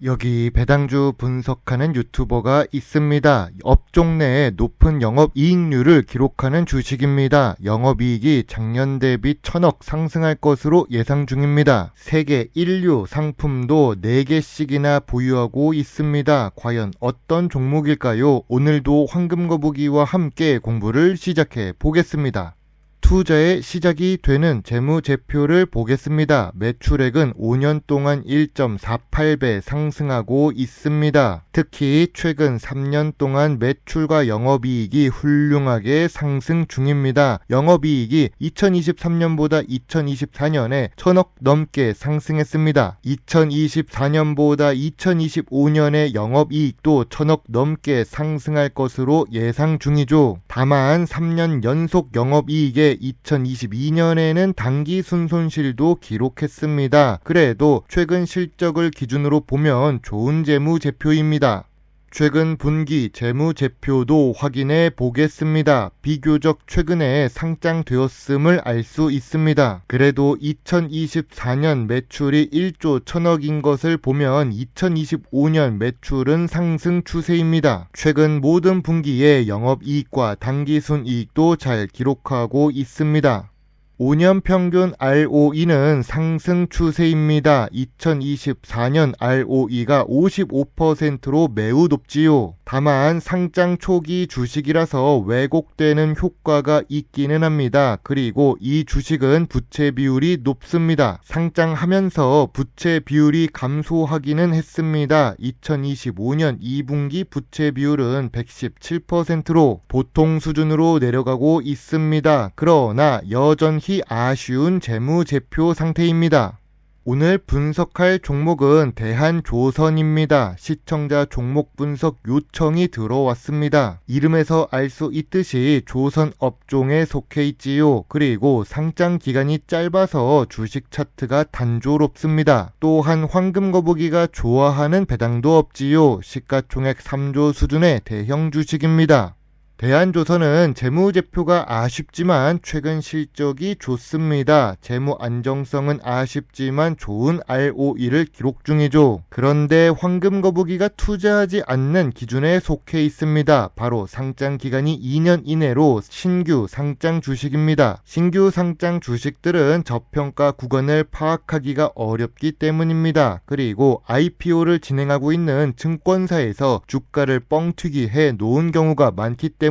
여기 배당주 분석하는 유튜버가 있습니다. 업종 내에 높은 영업이익률을 기록하는 주식입니다. 영업이익이 작년 대비 1000억 상승할 것으로 예상 중입니다. 세계 인류 상품도 4개씩이나 보유하고 있습니다. 과연 어떤 종목일까요? 오늘도 황금거북이와 함께 공부를 시작해 보겠습니다. 투자의 시작이 되는 재무제표를 보겠습니다. 매출액은 5년 동안 1.48배 상승하고 있습니다. 특히 최근 3년 동안 매출과 영업이익이 훌륭하게 상승 중입니다. 영업이익이 2023년보다 2024년에 1000억 넘게 상승했습니다. 2024년보다 2025년에 영업이익도 1000억 넘게 상승할 것으로 예상 중이죠. 다만 3년 연속 영업이익에 2022년에는 당기순손실도 기록했습니다. 그래도 최근 실적을 기준으로 보면 좋은 재무제표입니다. 최근 분기 재무제표도 확인해 보겠습니다. 비교적 최근에 상장되었음을 알 수 있습니다. 그래도 2024년 매출이 1조 1000억인 것을 보면 2025년 매출은 상승 추세입니다. 최근 모든 분기에 영업이익과 당기순이익도 잘 기록하고 있습니다. 5년 평균 ROE는 상승 추세입니다. 2024년 ROE가 55%로 매우 높지요. 다만 상장 초기 주식이라서 왜곡되는 효과가 있기는 합니다. 그리고 이 주식은 부채 비율이 높습니다. 상장하면서 부채 비율이 감소하기는 했습니다. 2025년 2분기 부채 비율은 117%로 보통 수준으로 내려가고 있습니다. 그러나 여전히 아쉬운 재무제표 상태입니다. 오늘 분석할 종목은 대한조선입니다. 시청자 종목 분석 요청이 들어왔습니다. 이름에서 알 수 있듯이 조선 업종에 속해 있지요. 그리고 상장 기간이 짧아서 주식 차트가 단조롭습니다. 또한 황금거북이가 좋아하는 배당도 없지요. 시가총액 3조 수준의 대형 주식입니다. 대한조선은 재무제표가 아쉽지만 최근 실적이 좋습니다. 재무 안정성은 아쉽지만 좋은 ROE를 기록 중이죠. 그런데 황금거북이가 투자하지 않는 기준에 속해 있습니다. 바로 상장 기간이 2년 이내로 신규 상장 주식입니다. 신규 상장 주식들은 저평가 구간을 파악하기가 어렵기 때문입니다. 그리고 IPO를 진행하고 있는 증권사에서 주가를 뻥튀기 해 놓은 경우가 많기 때문이죠.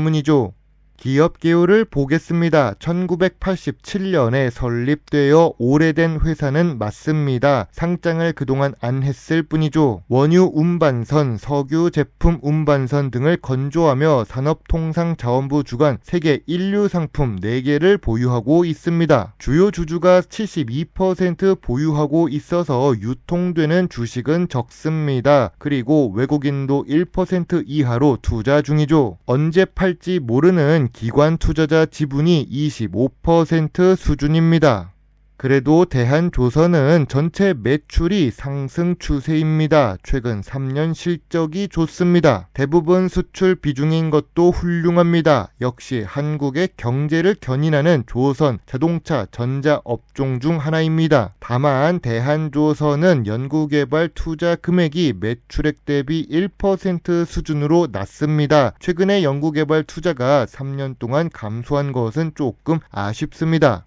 기업 개요를 보겠습니다. 1987년에 설립되어 오래된 회사는 맞습니다. 상장을 그동안 안 했을 뿐이죠. 원유 운반선, 석유 제품 운반선 등을 건조하며 산업통상자원부 주관 세계 인류 상품 4개를 보유하고 있습니다. 주요 주주가 72% 보유하고 있어서 유통되는 주식은 적습니다. 그리고 외국인도 1% 이하로 투자 중이죠. 언제 팔지 모르는 기관 투자자 지분이 25% 수준입니다. 그래도 대한조선은 전체 매출이 상승 추세입니다. 최근 3년 실적이 좋습니다. 대부분 수출 비중인 것도 훌륭합니다. 역시 한국의 경제를 견인하는 조선, 자동차, 전자 업종 중 하나입니다. 다만 대한조선은 연구개발 투자 금액이 매출액 대비 1% 수준으로 낮습니다. 최근에 연구개발 투자가 3년 동안 감소한 것은 조금 아쉽습니다.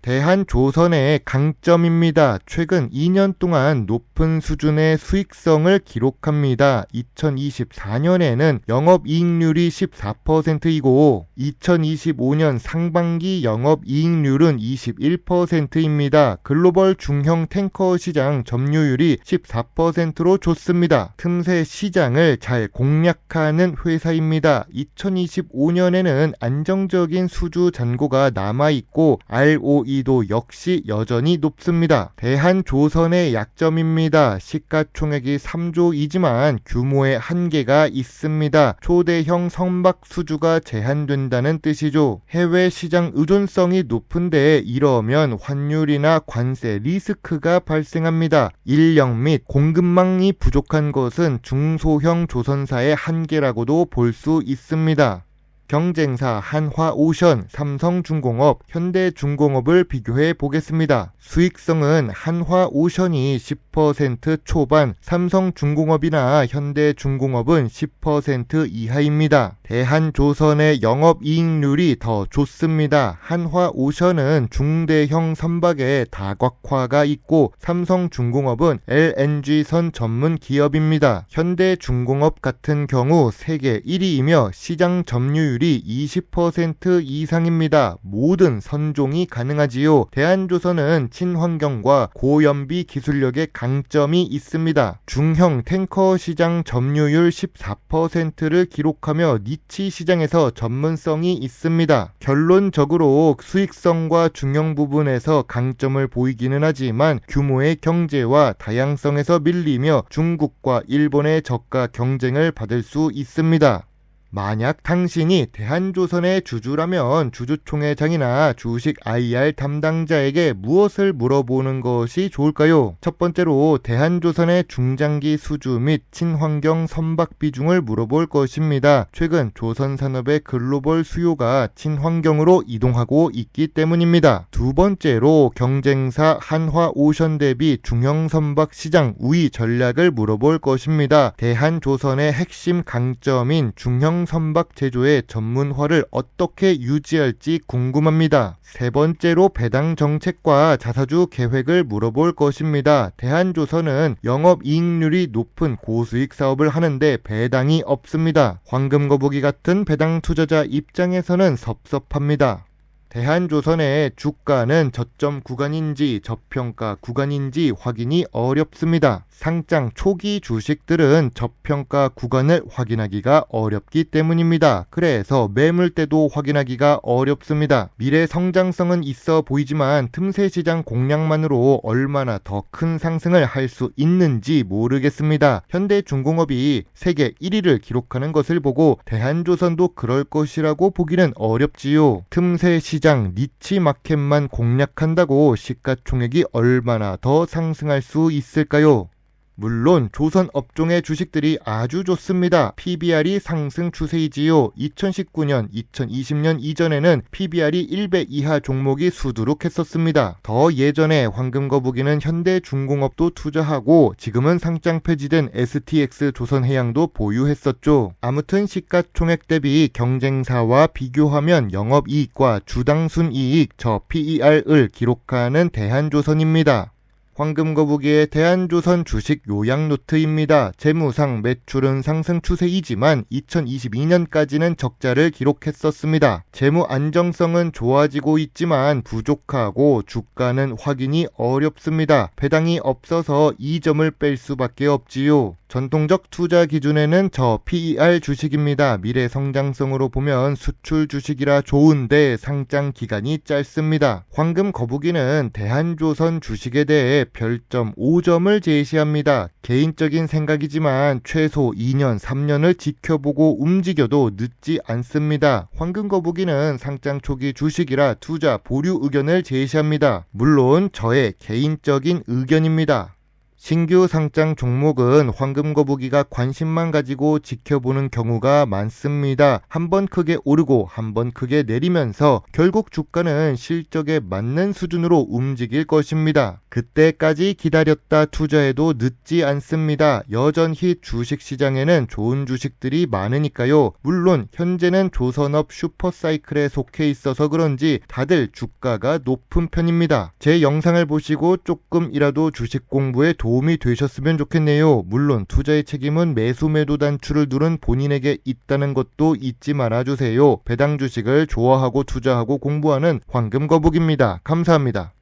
대한조선의 강점입니다. 최근 2년 동안 높은 수준의 수익성을 기록합니다. 2024년에는 영업이익률이 14%이고 2025년 상반기 영업이익률은 21%입니다. 글로벌 중형 탱커 시장 점유율이 14%로 좋습니다. 틈새 시장을 잘 공략하는 회사입니다. 2025년에는 안정적인 수주 잔고가 남아있고 ROE 도 역시 여전히 높습니다. 대한조선의 약점입니다. 시가총액이 3조이지만 규모의 한계가 있습니다. 초대형 선박 수주가 제한된다는 뜻이죠. 해외 시장 의존성이 높은데 이러면 환율이나 관세 리스크가 발생합니다. 인력 및 공급망이 부족한 것은 중소형 조선사의 한계라고도 볼 수 있습니다. 경쟁사 한화오션, 삼성중공업, 현대중공업을 비교해 보겠습니다. 수익성은 한화오션이 10% 초반, 삼성중공업이나 현대중공업은 10% 이하입니다. 대한조선의 영업이익률이 더 좋습니다. 한화오션은 중대형 선박에 다각화가 있고 삼성중공업은 LNG선 전문 기업입니다. 현대중공업 같은 경우 세계 1위이며 시장 점유율이 20% 이상입니다. 모든 선종이 가능하지요. 대한조선은 친환경과 고연비 기술력의 강점이 있습니다. 중형 탱커 시장 점유율 14%를 기록하며 니치 시장에서 전문성이 있습니다. 결론적으로 수익성과 중형 부분에서 강점을 보이기는 하지만 규모의 경제와 다양성에서 밀리며 중국과 일본의 저가 경쟁을 받을 수 있습니다. 만약 당신이 대한조선의 주주라면 주주총회장이나 주식 IR 담당자에게 무엇을 물어보는 것이 좋을까요? 첫 번째로 대한조선의 중장기 수주 및 친환경 선박 비중을 물어볼 것입니다. 최근 조선산업의 글로벌 수요가 친환경으로 이동하고 있기 때문입니다. 두 번째로 경쟁사 한화오션 대비 중형 선박 시장 우위 전략을 물어볼 것입니다. 대한조선의 핵심 강점인 중형 선박 제조의 전문화를 어떻게 유지할지 궁금합니다. 세 번째로 배당 정책과 자사주 계획을 물어볼 것입니다. 대한조선은 영업이익률이 높은 고수익 사업을 하는데 배당이 없습니다. 황금거북이 같은 배당 투자자 입장에서는 섭섭합니다. 대한조선의 주가는 저점 구간인지 저평가 구간인지 확인이 어렵습니다. 상장 초기 주식들은 저평가 구간을 확인하기가 어렵기 때문입니다. 그래서 매물대도 확인하기가 어렵습니다. 미래 성장성은 있어 보이지만 틈새 시장 공략만으로 얼마나 더 큰 상승을 할 수 있는지 모르겠습니다. 현대중공업이 세계 1위를 기록하는 것을 보고 대한조선도 그럴 것이라고 보기는 어렵지요. 틈새 시장 니치 마켓만 공략한다고 시가총액이 얼마나 더 상승할 수 있을까요? 물론 조선 업종의 주식들이 아주 좋습니다. PBR이 상승 추세이지요. 2019년, 2020년 이전에는 PBR이 1배 이하 종목이 수두룩했었습니다. 더 예전에 황금거북이는 현대중공업도 투자하고 지금은 상장 폐지된 STX 조선해양도 보유했었죠. 아무튼 시가총액 대비 경쟁사와 비교하면 영업이익과 주당순이익, 저 PER을 기록하는 대한조선입니다. 황금거북이의 대한조선 주식 요약 노트입니다. 재무상 매출은 상승 추세이지만 2022년까지는 적자를 기록했었습니다. 재무 안정성은 좋아지고 있지만 부족하고 주가는 확인이 어렵습니다. 배당이 없어서 이 점을 뺄 수밖에 없지요. 전통적 투자 기준에는 저 PER 주식입니다. 미래 성장성으로 보면 수출 주식이라 좋은데 상장 기간이 짧습니다. 황금거북이는 대한조선 주식에 대해 별점 5점을 제시합니다. 개인적인 생각이지만 최소 2년, 3년을 지켜보고 움직여도 늦지 않습니다. 황금거북이는 상장 초기 주식이라 투자 보류 의견을 제시합니다. 물론 저의 개인적인 의견입니다. 신규 상장 종목은 황금거북이가 관심만 가지고 지켜보는 경우가 많습니다. 한번 크게 오르고 한번 크게 내리면서 결국 주가는 실적에 맞는 수준으로 움직일 것입니다. 그때까지 기다렸다 투자해도 늦지 않습니다. 여전히 주식시장에는 좋은 주식들이 많으니까요. 물론 현재는 조선업 슈퍼사이클에 속해 있어서 그런지 다들 주가가 높은 편입니다. 제 영상을 보시고 조금이라도 주식 공부에 도움이 되셨으면 좋겠네요. 물론 투자의 책임은 매수 매도 단추를 누른 본인에게 있다는 것도 잊지 말아주세요. 배당 주식을 좋아하고 투자하고 공부하는 황금거북입니다. 감사합니다.